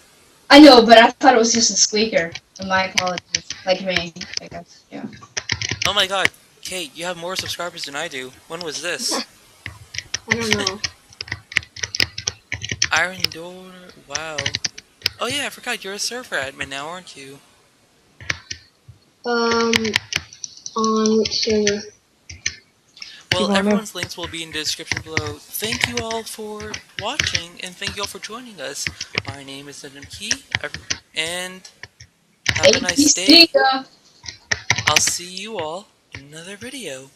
I know, but I thought it was just a squeaker. My apologies. Like me, I guess. Yeah. Oh my god, Kate, you have more subscribers than I do. When was this? I don't know. Iron Door, wow. Oh yeah, I forgot, you're a server admin now, aren't you? On which server? Well, wanna- everyone's links will be in the description below. Thank you all for watching, and thank you all for joining us. My name is Nujum Key, and have a nice day. APC, I'll see you all in another video.